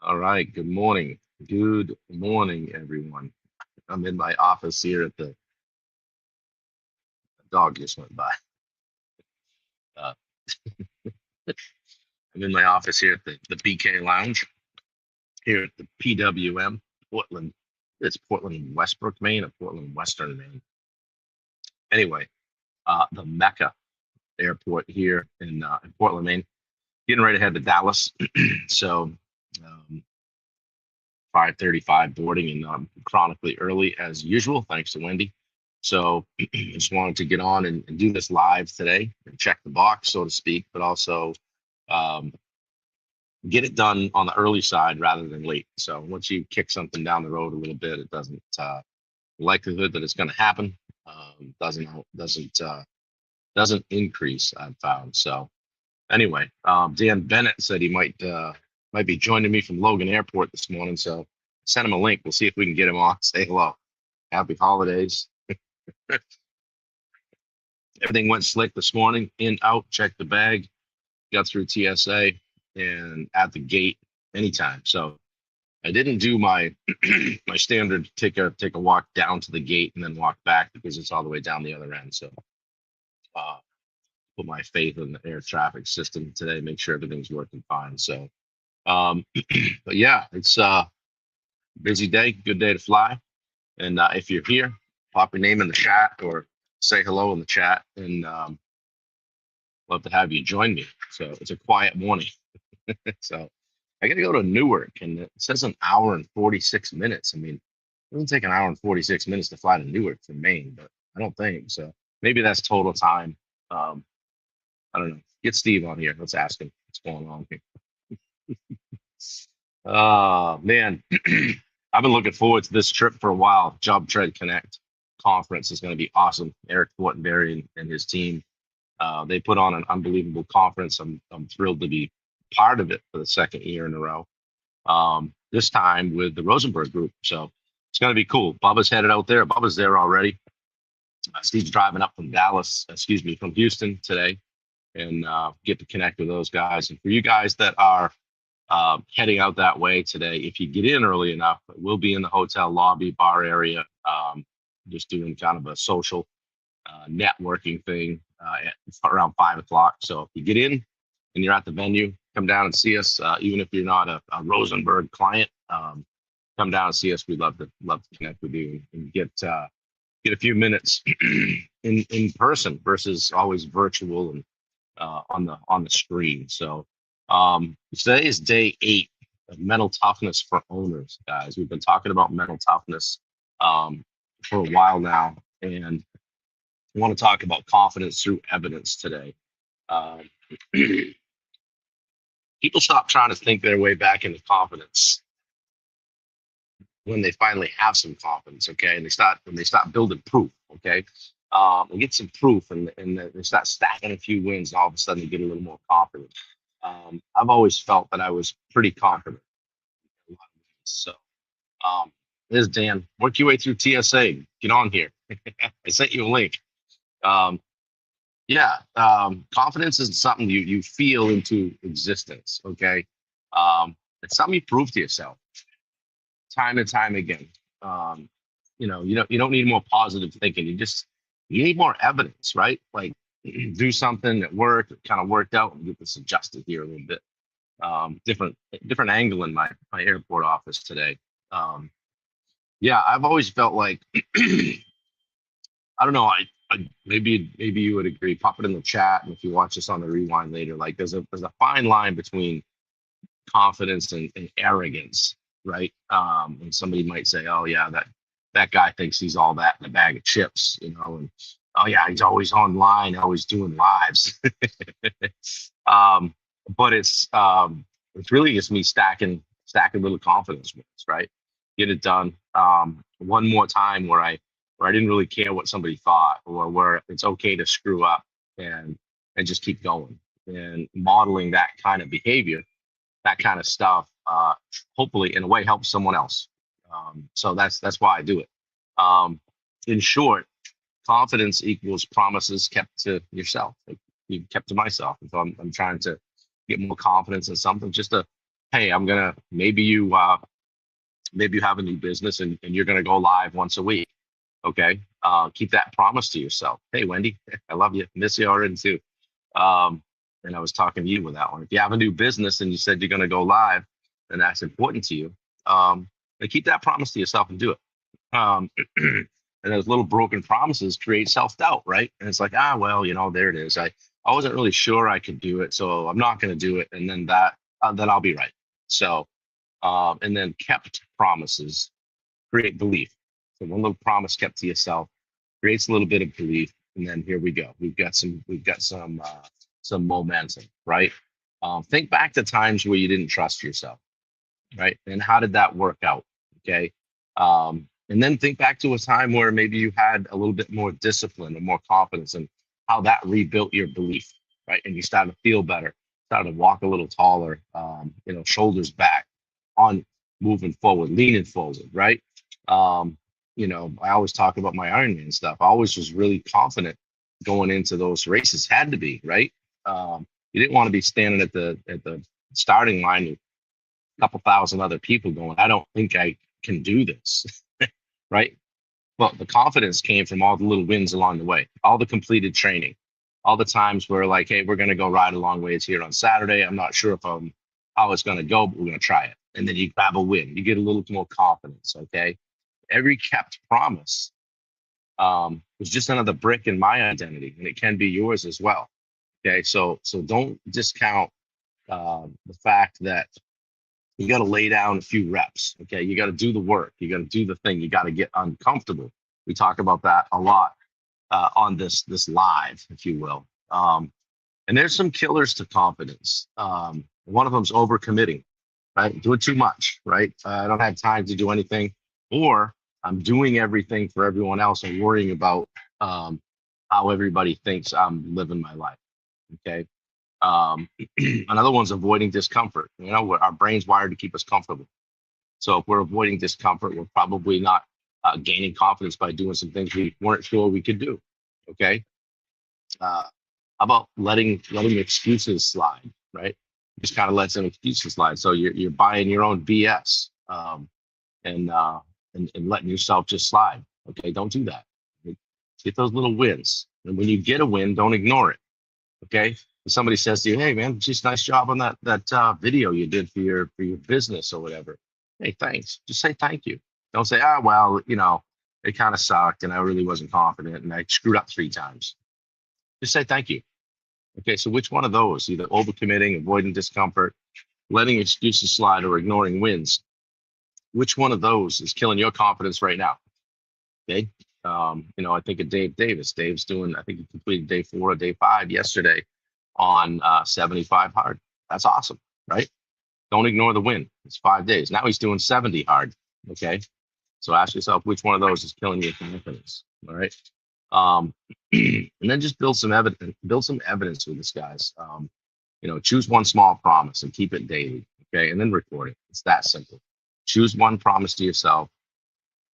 All right. Good morning. Good morning, everyone. I'm in my office here at the dog just went by. Uh, I'm in my office here at the BK Lounge here at the PWM, Portland. It's Portland, Westbrook, Maine, or Portland, Western Maine. Anyway, the Mecca Airport here in Portland, Maine. Getting ready to head to Dallas. So, um, 5:35 boarding and chronically early as usual, thanks to Wendy. So I just wanted to get on and do this live today and check the box, so to speak, but also um, get it done on the early side rather than late. So once you kick something down the road a little bit, it doesn't likelihood that it's going to happen doesn't increase. I've found. So anyway, Dan Bennett said he might be joining me from Logan Airport this morning. So send him a link. We'll see if we can get him on. Say hello. Happy holidays. Everything went slick this morning. In, out, checked the bag, got through TSA, and at the gate anytime. So I didn't do my my standard take a walk down to the gate and then walk back because it's all the way down the other end. So uh, put my faith in the air traffic system today, make sure everything's working fine. So, but yeah, it's a busy day, good day to fly. And if you're here, pop your name in the chat or say hello in the chat, and love to have you join me. So it's a quiet morning. So I got to go to Newark, and it says an hour and 46 minutes. I mean, it doesn't take an hour and 46 minutes to fly to Newark from Maine, but I don't think so. Maybe that's total time. I don't know. Get Steve on here. Let's ask him what's going on here. Oh man, I've been looking forward to this trip for a while. Job Trade Connect conference is going to be awesome. Eric Fortenberry and his team, they put on an unbelievable conference. I'm thrilled to be part of it for the second year in a row. This time with the Rosenberg Group, so it's going to be cool. Bubba's headed out there. Bubba's there already. Steve's driving up from from Houston today, and get to connect with those guys. And for you guys that are heading out that way today, if you get in early enough, we'll be in the hotel lobby bar area, just doing kind of a social networking thing at around 5 o'clock. So if you get in and you're at the venue, come down and see us. Even if you're not a Rosenberg client, come down and see us. We'd love to connect with you and get a few minutes in person versus always virtual and on the screen. So today is day 8 of mental toughness for owners, guys. We've been talking about mental toughness for a while now, and I want to talk about confidence through evidence today. People stop trying to think their way back into confidence when they finally have some confidence, okay? And when they start building proof, okay? And get some proof, and they start stacking a few wins, and all of a sudden they get a little more confident. I've always felt that I was pretty confident in a lot of ways. So there's Dan. Work your way through TSA. Get on here. I sent you a link. Confidence is something you feel into existence, okay? It's something you prove to yourself time and time again. You don't need more positive thinking. You need more evidence, right? Like do something that worked, it kind of worked out, and get this adjusted here a little bit. Different angle in my airport office today. I've always felt like I don't know. Maybe you would agree. Pop it in the chat, and if you watch this on the rewind later, like there's a fine line between confidence and arrogance, right? And somebody might say, "Oh yeah, that guy thinks he's all that in a bag of chips," and oh yeah, he's always online, always doing lives. But it's really just me stacking little confidence wins, right? Get it done. One more time where I didn't really care what somebody thought, or where it's okay to screw up and just keep going, and modeling that kind of behavior, that kind of stuff, hopefully in a way helps someone else. So that's why I do it. In short, confidence equals promises kept to yourself. Like, you kept to myself. And so I'm trying to get more confidence in something, just to hey, maybe you have a new business and you're gonna go live once a week. Okay. Keep that promise to yourself. Hey, Wendy, I love you. Miss you already too. Um, and I was talking to you with that one. If you have a new business and you said you're gonna go live, and that's important to you, then keep that promise to yourself and do it. And those little broken promises create self-doubt, right? And it's like, well, there it is. I wasn't really sure I could do it, so I'm not going to do it. And then I'll be right. So, and then kept promises create belief. So one little promise kept to yourself creates a little bit of belief, and then here we go. We've got some momentum, right? Think back to times where you didn't trust yourself, right? And how did that work out? Okay. And then think back to a time where maybe you had a little bit more discipline and more confidence, and how that rebuilt your belief, right? And you started to feel better, started to walk a little taller, shoulders back, on moving forward, leaning forward, right? I always talk about my Ironman stuff. I always was really confident going into those races. Had to be, right? You didn't want to be standing at the starting line with a couple thousand other people going, I don't think I can do this, right? But the confidence came from all the little wins along the way, all the completed training, all the times where like, hey, we're going to go ride a long ways here on Saturday. I'm not sure if how it's going to go, but we're going to try it. And then you grab a win. You get a little more confidence. Okay. Every kept promise was just another brick in my identity, and it can be yours as well. Okay. So don't discount the fact that you got to lay down a few reps. Okay. You got to do the work. You got to do the thing. You got to get uncomfortable. We talk about that a lot on this live, if you will. And there's some killers to confidence. One of them's overcommitting, right? Do it too much, right? I don't have time to do anything, or I'm doing everything for everyone else and worrying about how everybody thinks I'm living my life. Okay. Another one's avoiding discomfort. Our brain's wired to keep us comfortable. So if we're avoiding discomfort, we're probably not gaining confidence by doing some things we weren't sure we could do. Okay. How about letting excuses slide, right? Just kind of let some excuses slide. So you're buying your own BS, and letting yourself just slide. Okay, don't do that. Get those little wins, and when you get a win, don't ignore it. Okay, if somebody says to you, "Hey, man, just nice job on that video you did for your business or whatever." Hey, thanks. Just say thank you. Don't say, well, it kind of sucked and I really wasn't confident and I screwed up 3 times. Just say thank you. Okay, so which one of those, either overcommitting, avoiding discomfort, letting excuses slide, or ignoring wins, which one of those is killing your confidence right now? Okay. I think of Dave Davis. Dave's doing, I think he completed day 4 or day 5 yesterday on 75 hard. That's awesome, right? Don't ignore the win. It's 5 days. Now he's doing 70 hard. Okay. So ask yourself which one of those is killing your confidence. All right. And then just build some evidence with this, guys. Choose one small promise and keep it daily. Okay. And then record it. It's that simple. Choose one promise to yourself,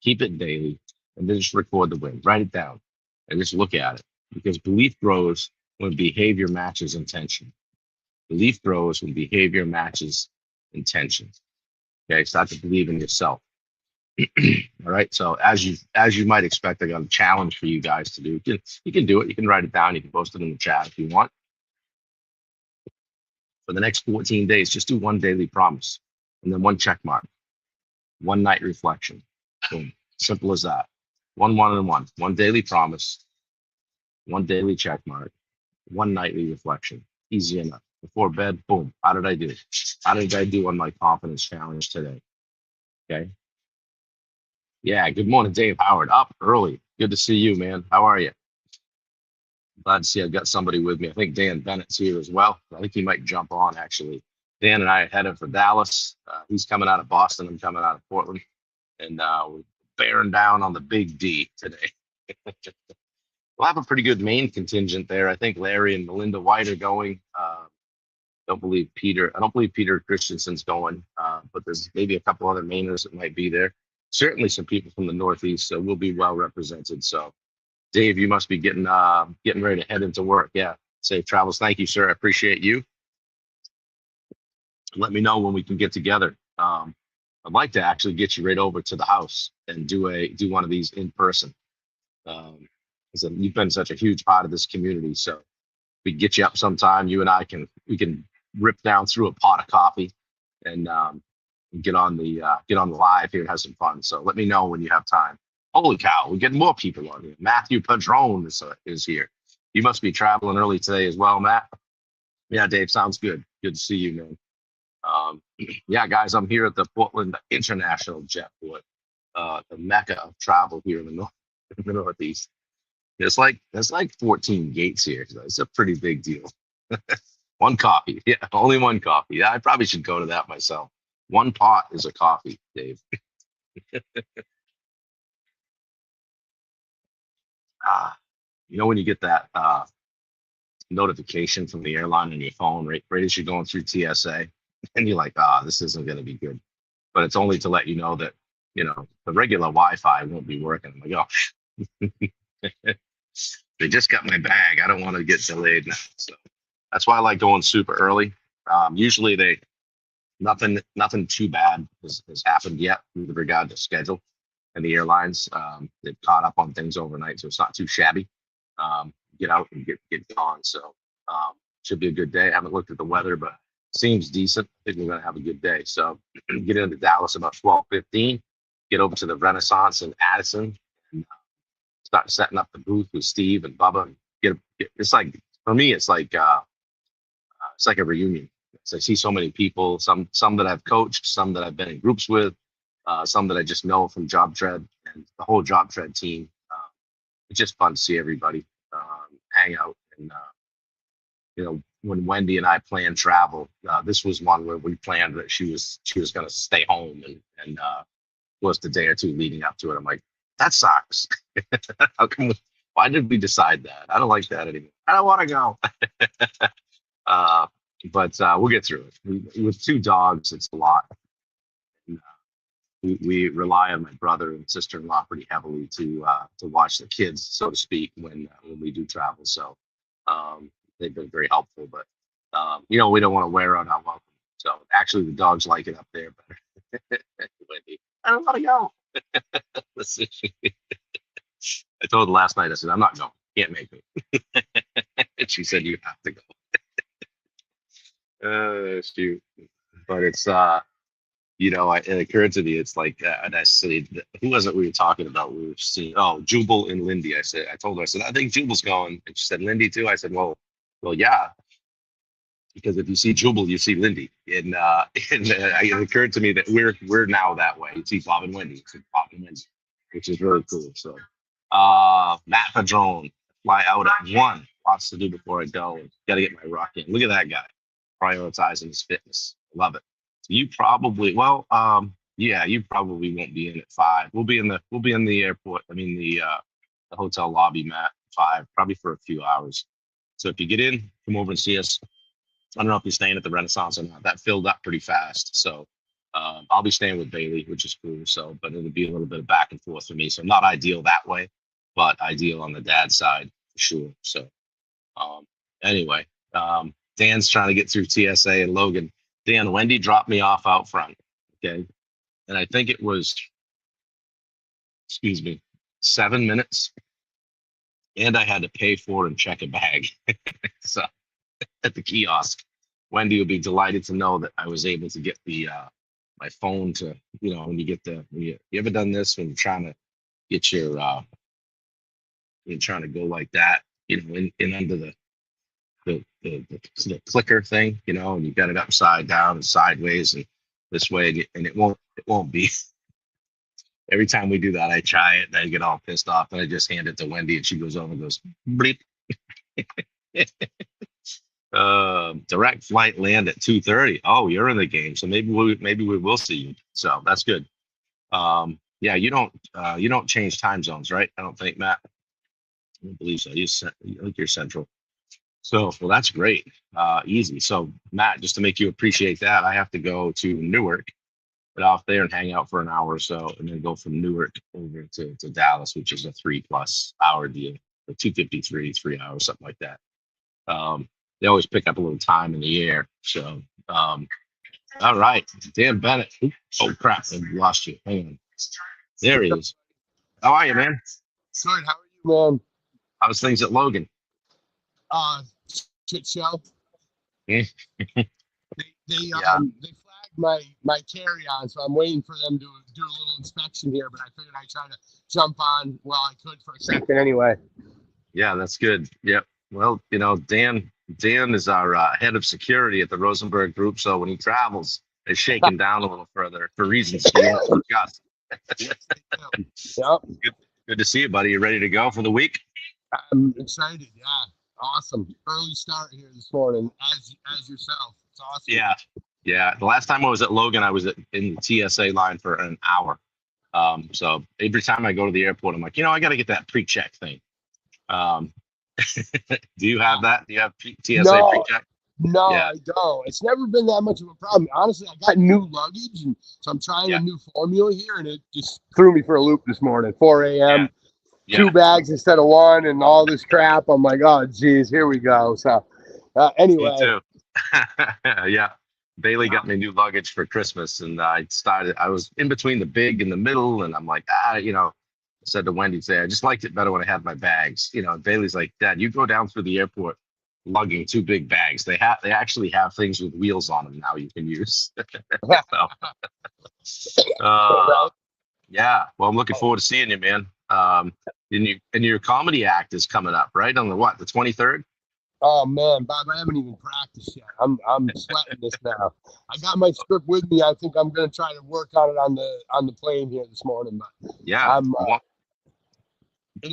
keep it daily, and then just record the win. Write it down and just look at it, because belief grows when behavior matches intention. Belief grows when behavior matches intention. Okay. Start to believe in yourself. All right. So as you might expect, I got a challenge for you guys to do. You can do it. You can write it down. You can post it in the chat if you want. For the next 14 days, just do one daily promise and then one check mark, one night reflection. Boom. Simple as that. One daily promise, one daily check mark, one nightly reflection. Easy enough. Before bed, boom. How did I do? How did I do on my confidence challenge today? Okay. Yeah, good morning, Dave Howard. Up early. Good to see you, man. How are you? Glad to see I've got somebody with me. I think Dan Bennett's here as well. I think he might jump on, actually. Dan and I are headed for Dallas. He's coming out of Boston. I'm coming out of Portland. And we're bearing down on the Big D today. We'll have a pretty good main contingent there. I think Larry and Melinda White are going. I don't believe Peter Christensen's going, but there's maybe a couple other Mainers that might be there. Certainly some people from the Northeast, so we'll be well represented. So, Dave, you must be getting ready to head into work. Yeah, safe travels. Thank you, sir. I appreciate you. let me know when we can get together. I'd like to actually get you right over to the house and do one of these in person. Um, 'Cause you've been such a huge part of this community, so we can get you up sometime. You and I we can rip down through a pot of coffee and get on the live here and have some fun. So let me know when you have time. Holy cow, we're getting more people on here. Matthew Padron is here. You must be traveling early today as well, Matt. Yeah, Dave, sounds good. Good to see you, man. Yeah, guys, I'm here at the Portland International Jetport, the mecca of travel here in in the Northeast. There's like 14 gates here. So it's a pretty big deal. One coffee, yeah, only one coffee. Yeah, I probably should go to that myself. One pot is a coffee, Dave. Ah, when you get that notification from the airline on your phone, right as you're going through TSA, and you're like, this isn't going to be good. But it's only to let you know that the regular Wi-Fi won't be working. I'm like, oh, they just got my bag. I don't want to get delayed now. So that's why I like going super early. Usually nothing too bad has happened yet with regard to schedule and the airlines. They've caught up on things overnight, so it's not too shabby. Get out and get gone. So should be a good day. I haven't looked at the weather, but seems decent. I think we're gonna have a good day. So get into Dallas about 12:15. Get over to the Renaissance in Addison and start setting up the booth with Steve and Bubba. It's like for me, it's like a reunion. So I see so many people, some that I've coached, some that I've been in groups with, some that I just know from Job Tread and the whole Job Tread team. It's just fun to see everybody hang out. And when Wendy and I planned travel, this was one where we planned that she was going to stay home and was the day or two leading up to it. I'm like, that sucks. How come? Why did we decide that? I don't like that anymore. I don't want to go. But we'll get through it. With two dogs, it's a lot. And, we rely on my brother and sister-in-law pretty heavily to watch the kids, so to speak, when we do travel. So they've been very helpful. But we don't want to wear out our welcome. So actually, the dogs like it up there. But Wendy, I don't want to go. Listen, I told her last night. I said, I'm not going. Can't make me. And she said, you have to go. Shoot. But it's it occurred to me, it's like, and I said, who was it we were talking about? We were seeing, Jubal and Lindy. I told her, I said, I think Jubal's going. And she said, Lindy too. I said, well, yeah, because if you see Jubal, you see Lindy. And it occurred to me that we're now that way. You see Bob and Wendy, which is really cool. So, Matt Padron, fly out at 1. Lots to do before I go. Got to get my rock in. Look at that guy prioritizing his fitness. Love it. So you probably, yeah, you probably won't be in at 5. We'll be in the airport. I mean the hotel lobby, Matt, 5, probably for a few hours. So if you get in, come over and see us. I don't know if you're staying at the Renaissance or not. That filled up pretty fast. So I'll be staying with Bailey, which is cool. So, but it'll be a little bit of back and forth for me. So not ideal that way, but ideal on the dad side for sure. So anyway, Dan's trying to get through TSA and Logan. Dan, Wendy dropped me off out front. Okay. And I think it was, 7 minutes. And I had to pay for it and check a bag. So at the kiosk, Wendy will be delighted to know that I was able to get the my phone to, when you ever done this when you're trying to get you're trying to go like that, in under the clicker thing, and you got it upside down and sideways and this way, and it won't be. Every time we do that, I try it and I get all pissed off and I just hand it to Wendy and she goes over and goes bleep. Direct flight land at 2:30. Oh, you're in the game, so maybe we will see you. So that's good. Yeah, you don't change time zones, right? I don't think, Matt. I don't believe so. I think you're central. So, well, that's great. Easy. So, Matt, just to make you appreciate that, I have to go to Newark, get off there and hang out for an hour or so, and then go from Newark over to Dallas, which is a 3+ hour deal, 2:53, 3 hours, something like that. They always pick up a little time in the air. So, All right, Dan Bennett. Oh crap, I lost you. Hang on. There he is. How are you, man? Good. How are you, man? How's things at Logan? Uh, Shit show. Hmm? Yeah, They flagged my carry on, so I'm waiting for them to do a little inspection here. But I figured I'd try to jump on while I could for a second. Anyway. yeah, that's good. Yep. Well, Dan is our head of security at the Rosenberg Group. So when he travels, it's shaken down a little further for reasons he won't discuss. Yep. Good, good to see you, buddy. You ready to go for the week? I'm excited. Yeah. Awesome. Early start here this morning, as yourself. It's awesome. Yeah, yeah. The last time I was at Logan, I was in the TSA line for an hour. So every time I go to the airport, I'm like, I got to get that pre-check thing. Um, do you have that? Do you have TSA No, pre-check? no, Yeah, I don't. It's never been that much of a problem. Honestly, I got new luggage, and so I'm trying yeah, a new formula here, and it just threw me for a loop this morning. 4 a.m. yeah, 2 bags instead of one, and all this crap. I'm like, oh, geez, here we go. So, me anyway, too. Yeah, Bailey got me new luggage for Christmas, and I was in between the big and the middle, and I'm like, I said to Wendy today, I just liked it better when I had my bags. Bailey's like, Dad, you go down through the airport lugging two big bags. They actually have things with wheels on them now you can use. So, yeah, well, I'm looking forward to seeing you, man. And your comedy act is coming up, right? On the 23rd? oh man, Bob, I haven't even practiced yet. I'm sweating this now. I got my script with me. I think I'm gonna try to work on it on the plane here this morning. But Yeah. I'm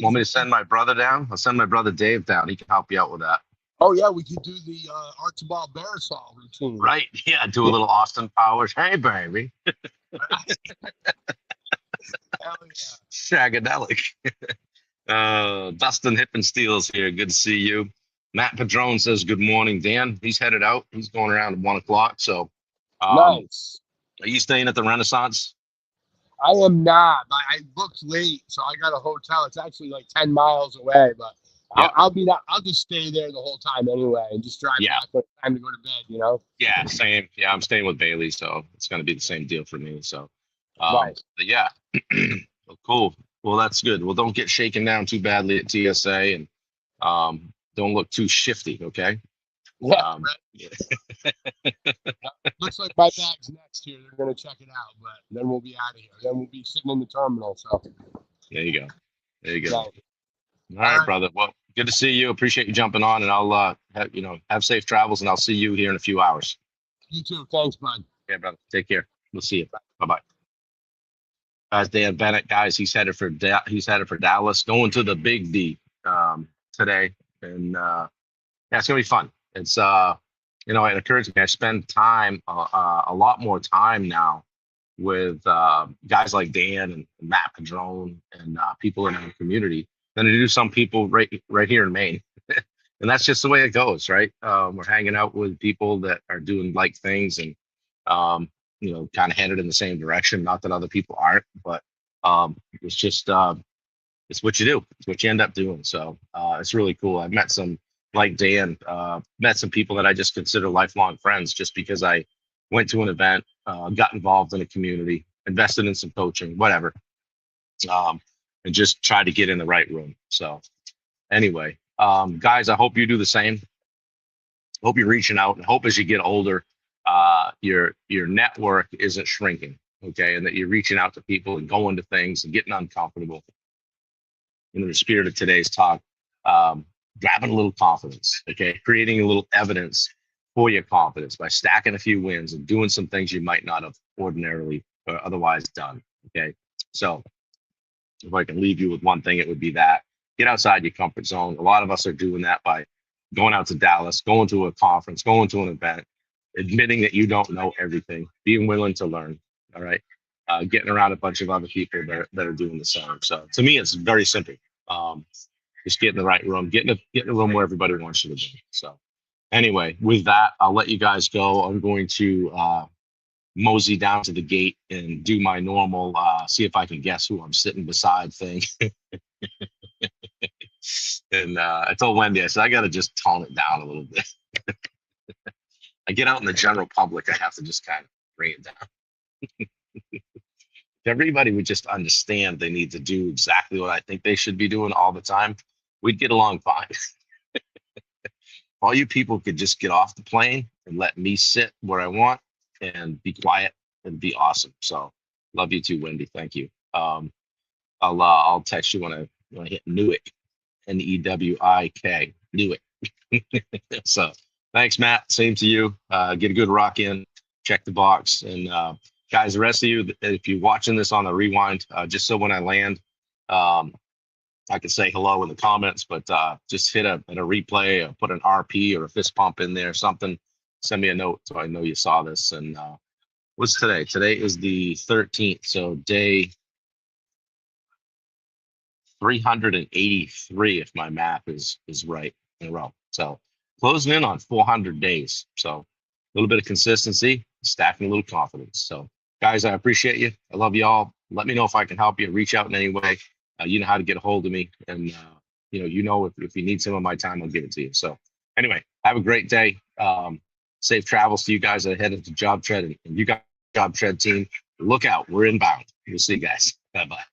Want me to send my brother down? I'll send my brother Dave down. He can help you out with that. oh yeah, we could do the Archibald Barisal routine. Right? Yeah, do a little Austin Powers. Hey, baby. Hell yeah. Shagadelic. Dustin Hippensteel's here. Good to see you. Matt Padrone says good morning, Dan. He's headed out. He's going around at 1 o'clock. So, Nice. are you staying at the Renaissance? I am not. I booked late, so I got a hotel. It's actually like 10 miles away, but Yeah. I'll just stay there the whole time anyway and just drive Yeah. back when it's time to go to bed. Yeah, same. Yeah, I'm staying with Bailey, so it's going to be the same deal for me. So, Nice. but yeah, well, cool. Well, that's good. Well, don't get shaken down too badly at TSA, and don't look too shifty. Okay. Yeah, Um, looks like my bag's next here. They're gonna check it out, but then we'll be out of here. Then we'll be sitting in the terminal. So there you go. There you go. right. All right, brother. Well, good to see you. Appreciate you jumping on, and I'll have safe travels, and I'll see you here in a few hours. You too. Thanks, bud. Yeah, brother. Take care. We'll see you. Bye bye. Guys, Dan Bennett, guys, he's headed for Dallas, going to the Big D today, and yeah, it's gonna be fun. It's it occurs to me I spend time a lot more time now with guys like Dan and Matt Padrone and people in our community than I do some people right here in Maine. And that's just the way it goes, right? We're hanging out with people that are doing like things and kind of headed in the same direction. Not that other people aren't, but it's just it's what you do. It's what you end up doing. So it's really cool. I've met some like Dan, met some people that I just consider lifelong friends just because I went to an event, got involved in a community, invested in some coaching, whatever, and just tried to get in the right room. So anyway, guys, I hope you do the same. Hope you're reaching out, and hope as you get older, your network isn't shrinking, okay, and that you're reaching out to people and going to things and getting uncomfortable. In the spirit of today's talk, grabbing a little confidence, okay, creating a little evidence for your confidence by stacking a few wins and doing some things you might not have ordinarily or otherwise done, okay. So if I can leave you with one thing, it would be that get outside your comfort zone. A lot of us are doing that by going out to Dallas, going to a conference, going to an event, admitting that you don't know everything, being willing to learn. All right. Getting around a bunch of other people that are doing the same. So to me, it's very simple. Just get in the right room, get in a room where everybody wants you to be. So anyway, with that, I'll let you guys go. I'm going to mosey down to the gate and do my normal see if I can guess who I'm sitting beside thing. And I told Wendy, I said, I got to just tone it down a little bit. I get out in the general public, I have to just kind of bring it down. If everybody would just understand they need to do exactly what I think they should be doing all the time, we'd get along fine. All you people could just get off the plane and let me sit where I want and be quiet and be awesome. So love you too, Wendy. Thank you. I'll text you when I hit Newick, Newik, Newick. So thanks, Matt. Same to you. Get a good rock in, check the box, and guys, the rest of you, if you're watching this on the rewind, just so when I land, I can say hello in the comments, but just hit a replay, or put an RP or a fist pump in there, something. Send me a note so I know you saw this. And what's today? Today is the 13th, so day 383, if my math is right in a row. So closing in on 400 days. So a little bit of consistency, stacking a little confidence. So guys, I appreciate you. I love you all. Let me know if I can help you. Reach out in any way. You know how to get a hold of me, and you know if you need some of my time, I'll give it to you. So anyway, have a great day. Safe travels to you guys that are headed to Job Tread, and you got Job Tread team. Look out, we're inbound. We'll see you guys. Bye bye.